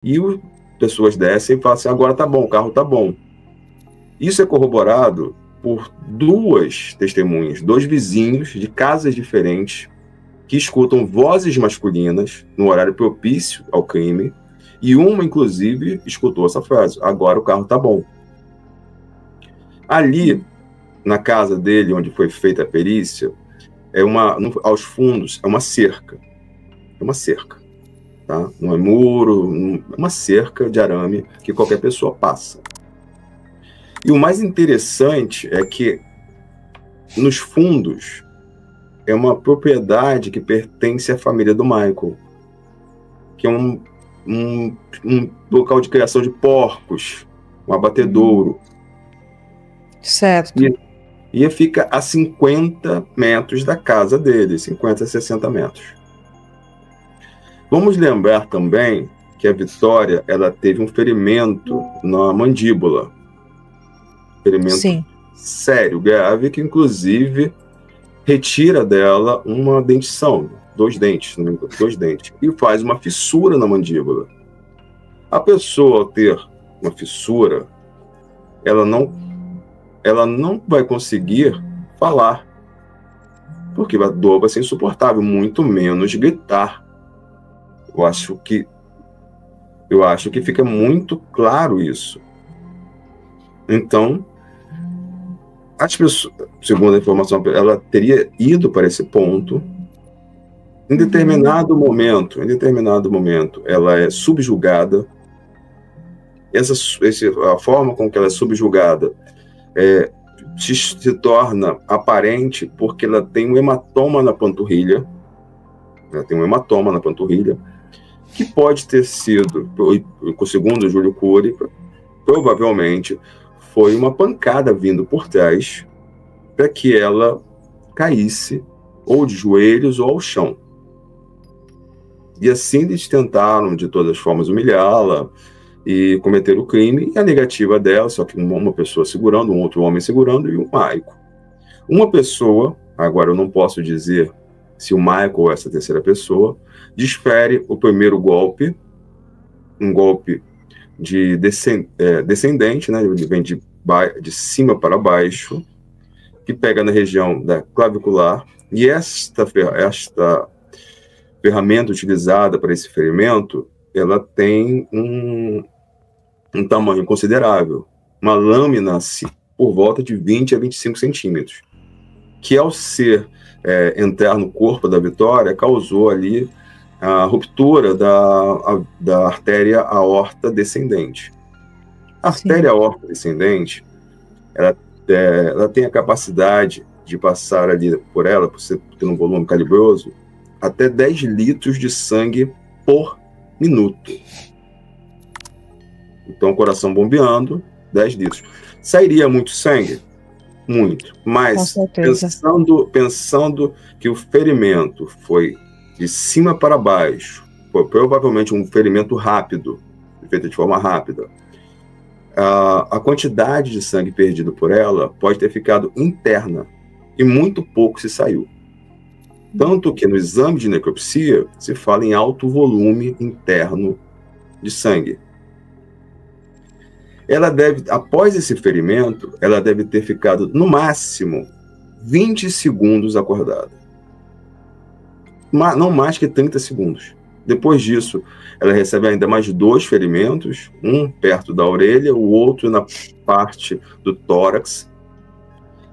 E pessoas descem e falam assim, agora tá bom, o carro tá bom. Isso é corroborado por duas testemunhas, dois vizinhos de casas diferentes, que escutam vozes masculinas no horário propício ao crime, e uma, inclusive, escutou essa frase, agora o carro tá bom. Ali, na casa dele, onde foi feita a perícia, aos fundos, é uma cerca. É uma cerca. Tá? Não é muro, é uma cerca de arame que qualquer pessoa passa. E o mais interessante é que nos fundos é uma propriedade que pertence à família do Michael, que é um local de criação de porcos, um abatedouro. Certo. E fica a 50 metros da casa dele, 50 a 60 metros. Vamos lembrar também que a Vitória, ela teve um ferimento na mandíbula. Ferimento sério, grave, que inclusive retira dela uma dentição, dois dentes, e faz uma fissura na mandíbula. A pessoa, ao ter uma fissura, ela não vai conseguir falar, porque a dor vai ser insuportável, muito menos gritar. Eu acho que fica muito claro isso. Então, as pessoas, segundo a informação, ela teria ido para esse ponto. Em determinado momento, ela é subjugada. A forma com que ela é subjugada se torna aparente porque ela tem um hematoma na panturrilha. Que pode ter sido, segundo o Júlio Cury, provavelmente foi uma pancada vindo por trás para que ela caísse ou de joelhos ou ao chão. E assim eles tentaram de todas as formas humilhá-la e cometer o crime, e a negativa dela, só que uma pessoa segurando, um outro homem segurando e o Michael. Uma pessoa, agora eu não posso dizer se o Michael ou essa terceira pessoa, desfere o primeiro golpe, um golpe de descendente, né? Ele vem de cima para baixo, que pega na região da clavicular, e esta ferramenta utilizada para esse ferimento, ela tem um tamanho considerável, uma lâmina por volta de 20 a 25 centímetros, que ao entrar no corpo da Vitória, causou ali a ruptura da artéria aorta descendente. A artéria aorta descendente, ela tem a capacidade de passar ali por ter um volume calibroso, até 10 litros de sangue por minuto. Então, o coração bombeando, 10 litros. Sairia muito sangue? Muito. Mas, pensando que o ferimento foi de cima para baixo, foi provavelmente um ferimento rápido, feito de forma rápida, a quantidade de sangue perdido por ela pode ter ficado interna e muito pouco se saiu. Tanto que no exame de necropsia se fala em alto volume interno de sangue. Após esse ferimento, ela deve ter ficado, no máximo, 20 segundos acordada. Não mais que 30 segundos. Depois disso, ela recebe ainda mais 2 ferimentos, um perto da orelha, o outro na parte do tórax,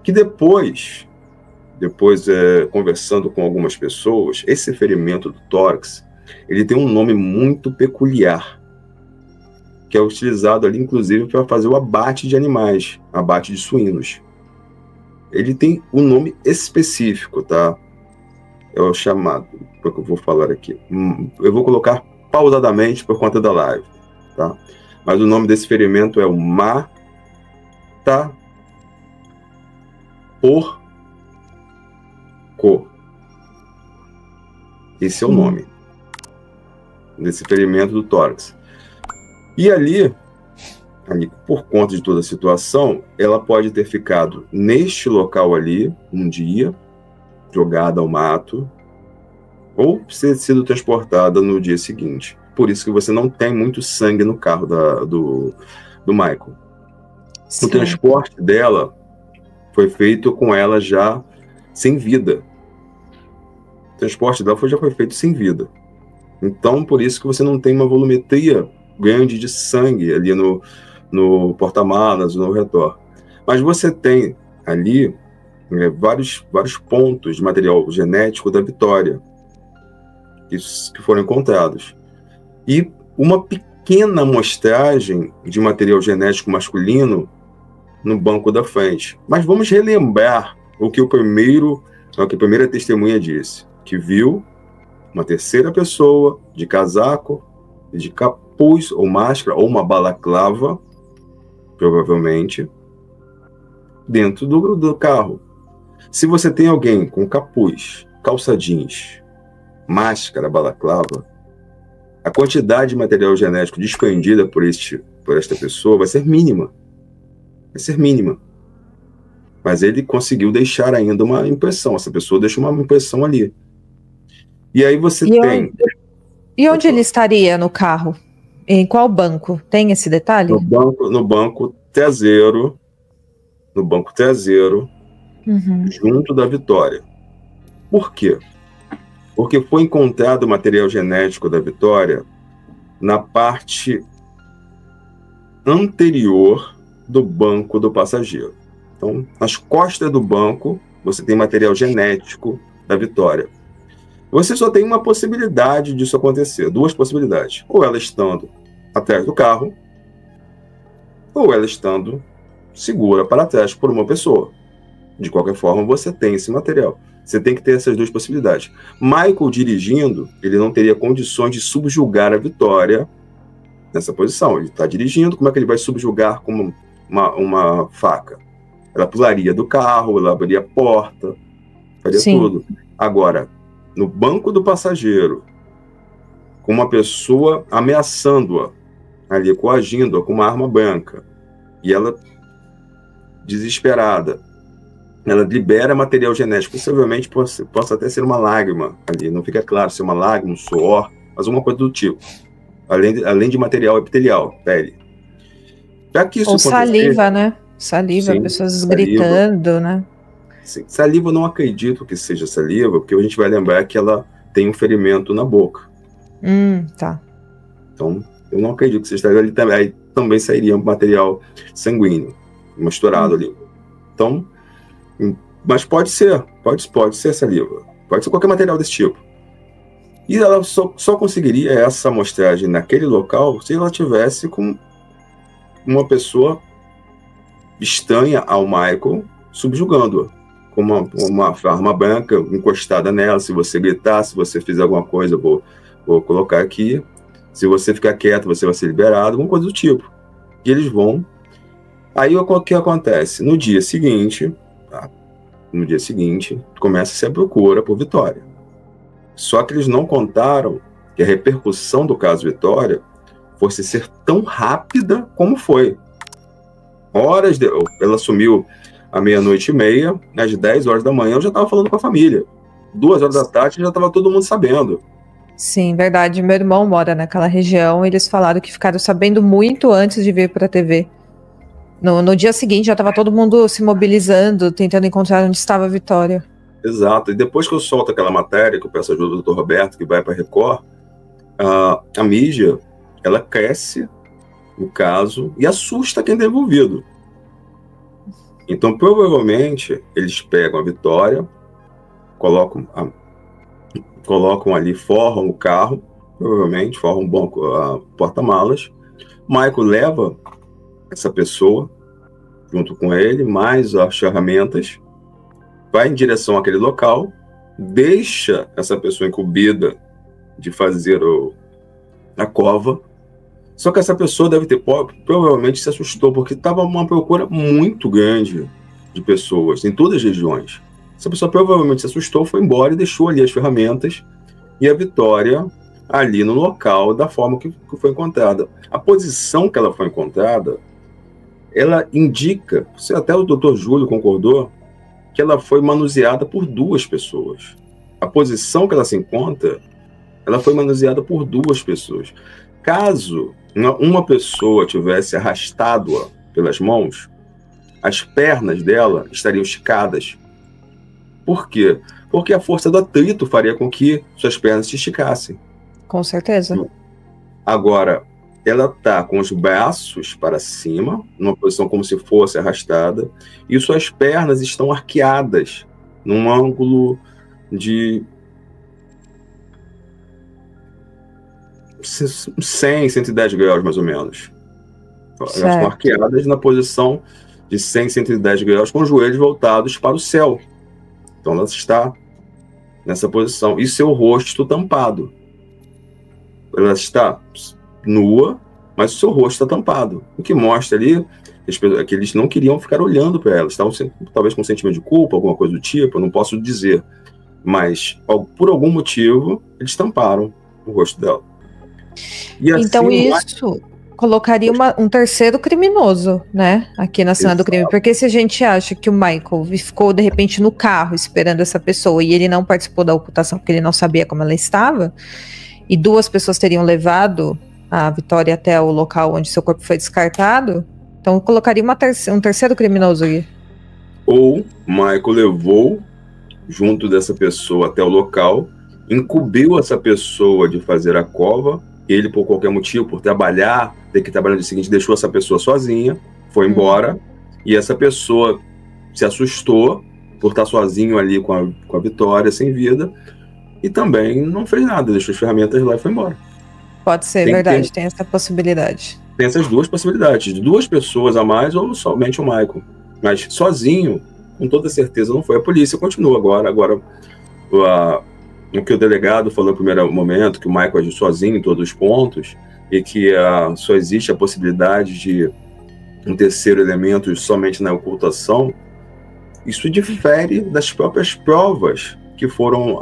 que depois conversando com algumas pessoas, esse ferimento do tórax, ele tem um nome muito peculiar, que é utilizado ali, inclusive, para fazer o abate de animais, abate de suínos. Ele tem um nome específico, tá? É o chamado, porque eu vou falar aqui. Eu vou colocar pausadamente por conta da live, tá? Mas o nome desse ferimento é o mata-porco. Esse é o nome desse ferimento do tórax. E ali, por conta de toda a situação, ela pode ter ficado neste local ali, um dia, jogada ao mato, ou ter sido transportada no dia seguinte. Por isso que você não tem muito sangue no carro do Michael. Sim. O transporte dela foi feito com ela já sem vida. O transporte dela já foi feito sem vida. Então, por isso que você não tem uma volumetria grande de sangue ali no porta-malas, no redor. Mas você tem ali vários pontos de material genético da Vitória que foram encontrados. E uma pequena amostragem de material genético masculino no banco da frente. Mas vamos relembrar o que a primeira testemunha disse, que viu uma terceira pessoa de casaco, de capuz ou máscara, ou uma balaclava, provavelmente, dentro do carro. Se você tem alguém com capuz, calça jeans, máscara, balaclava, a quantidade de material genético despendida por esta pessoa vai ser mínima. Vai ser mínima. Mas ele conseguiu deixar ainda uma impressão. Essa pessoa deixou uma impressão ali. E aí você tem... E onde ele estaria no carro? Em qual banco? Tem esse detalhe? No banco traseiro. No banco traseiro, junto da Vitória. Por quê? Porque foi encontrado material genético da Vitória na parte anterior do banco do passageiro. Então, nas costas do banco, você tem material genético da Vitória. Você só tem uma possibilidade disso acontecer, duas possibilidades. Ou ela estando atrás do carro, ou ela estando segura para trás por uma pessoa. De qualquer forma, você tem esse material. Você tem que ter essas duas possibilidades. Michael dirigindo, ele não teria condições de subjugar a Vitória nessa posição. Ele está dirigindo, como é que ele vai subjugar com uma faca? Ela pularia do carro, ela abriria a porta, faria tudo. Agora, no banco do passageiro, com uma pessoa ameaçando-a, ali coagindo-a com uma arma branca, e ela, desesperada, ela libera material genético, possivelmente possa até ser uma lágrima ali, não fica claro se é uma lágrima, um suor, mas alguma coisa do tipo, além de material epitelial, pele. Já que isso ou saliva, né? Saliva, sim, pessoas saliva, gritando, né? Sim. Saliva eu não acredito que seja saliva, porque a gente vai lembrar que ela tem um ferimento na boca. Tá. Então, eu não acredito que seja saliva, aí também sairia um material sanguíneo misturado ali. Então, mas pode ser saliva, pode ser qualquer material desse tipo. E ela só conseguiria essa amostragem naquele local se ela tivesse com uma pessoa estranha ao Michael subjugando-a, com uma arma branca encostada nela. Se você gritar, se você fizer alguma coisa, vou colocar aqui, se você ficar quieto, você vai ser liberado, alguma coisa do tipo. E eles vão. Aí o que acontece? No dia seguinte, começa-se a procura por Vitória. Só que eles não contaram que a repercussão do caso Vitória fosse ser tão rápida como foi. Ela sumiu à 00:30, às 10 horas da manhã eu já estava falando com a família. 2 horas da tarde já estava todo mundo sabendo. Sim, verdade. Meu irmão mora naquela região, eles falaram que ficaram sabendo muito antes de vir para a TV. No dia seguinte já estava todo mundo se mobilizando, tentando encontrar onde estava a Vitória. Exato. E depois que eu solto aquela matéria, que eu peço ajuda do Dr. Roberto, que vai para a Record, a mídia, ela cresce o caso e assusta quem está envolvido. Então, provavelmente, eles pegam a Vitória, colocam ali, forram o carro, provavelmente, forram um banco, porta-malas. Michael leva essa pessoa junto com ele, mais as ferramentas, vai em direção àquele local, deixa essa pessoa incumbida de fazer a cova. Só que essa pessoa deve ter provavelmente se assustou, porque estava uma procura muito grande de pessoas em todas as regiões. Essa pessoa provavelmente se assustou, foi embora e deixou ali as ferramentas e a Vitória ali no local da forma que foi encontrada. A posição que ela foi encontrada, ela indica, até o Dr. Júlio concordou, que ela foi manuseada por 2 pessoas. A posição que ela se encontra ela foi manuseada por 2 pessoas. Caso uma pessoa tivesse arrastado-a pelas mãos, as pernas dela estariam esticadas. Por quê? Porque a força do atrito faria com que suas pernas se esticassem. Com certeza. Agora, ela está com os braços para cima, numa posição como se fosse arrastada, e suas pernas estão arqueadas, num ângulo de 100, 110 graus, mais ou menos. Elas estão arqueadas na posição de 100, 110 graus, com os joelhos voltados para o céu. Então, ela está nessa posição. E seu rosto tampado. Ela está nua, mas o seu rosto está tampado. O que mostra ali que eles não queriam ficar olhando para ela. Estavam talvez com um sentimento de culpa, alguma coisa do tipo, eu não posso dizer. Mas, por algum motivo, eles tamparam o rosto dela. E assim, então isso colocaria um terceiro criminoso, né, aqui na cena do crime. Porque se a gente acha que o Michael ficou, de repente, no carro esperando essa pessoa e ele não participou da ocultação porque ele não sabia como ela estava, e 2 pessoas teriam levado a Vitória até o local onde seu corpo foi descartado, então colocaria um terceiro criminoso aqui. Ou Michael levou junto dessa pessoa até o local, incumbiu essa pessoa de fazer a cova, ele, por qualquer motivo, por trabalhar, ter que trabalhar no dia seguinte, deixou essa pessoa sozinha, foi embora, e essa pessoa se assustou por estar sozinho ali com a Vitória, sem vida, e também não fez nada, deixou as ferramentas lá e foi embora. Pode ser, verdade, tem essa possibilidade. Tem essas 2 possibilidades, de 2 pessoas a mais ou somente o Michael. Mas sozinho, com toda certeza, não foi. A polícia continua agora o que o delegado falou no primeiro momento, que o Michael agiu sozinho em todos os pontos, e que só existe a possibilidade de um terceiro elemento somente na ocultação, isso difere das próprias provas que foram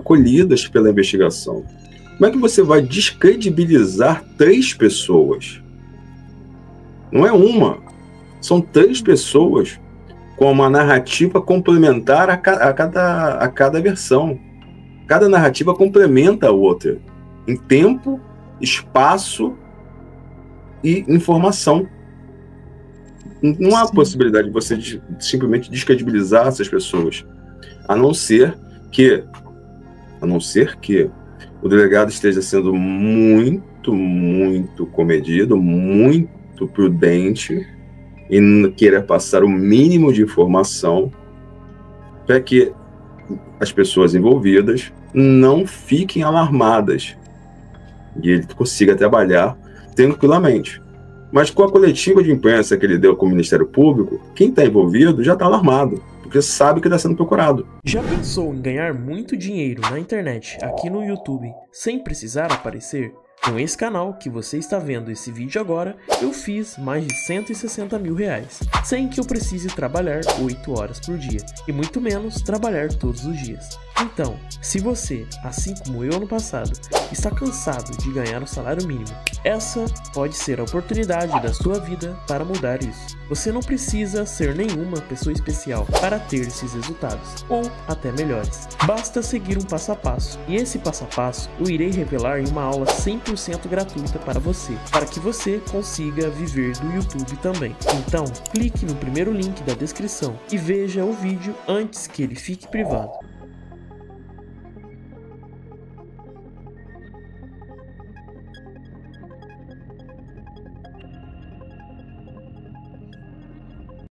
colhidas pela investigação. Como é que você vai descredibilizar 3 pessoas? Não é uma, são 3 pessoas com uma narrativa complementar a cada versão. Cada narrativa complementa a outra, em tempo, espaço e informação. Não há possibilidade de você simplesmente descredibilizar essas pessoas, a não ser que o delegado esteja sendo muito, muito comedido, muito prudente e queira passar o mínimo de informação para que as pessoas envolvidas não fiquem alarmadas e ele consiga trabalhar tranquilamente. Mas com a coletiva de imprensa que ele deu com o Ministério Público, quem está envolvido já está alarmado, porque sabe que está sendo procurado. Já pensou em ganhar muito dinheiro na internet aqui no YouTube sem precisar aparecer? Com esse canal que você está vendo esse vídeo agora, eu fiz mais de 160 mil reais, sem que eu precise trabalhar 8 horas por dia, e muito menos trabalhar todos os dias. Então, se você, assim como eu no passado, está cansado de ganhar um salário mínimo, essa pode ser a oportunidade da sua vida para mudar isso. Você não precisa ser nenhuma pessoa especial para ter esses resultados, ou até melhores. Basta seguir um passo a passo, e esse passo a passo eu irei revelar em uma aula 100% gratuita para você, para que você consiga viver do YouTube também. Então, clique no primeiro link da descrição e veja o vídeo antes que ele fique privado.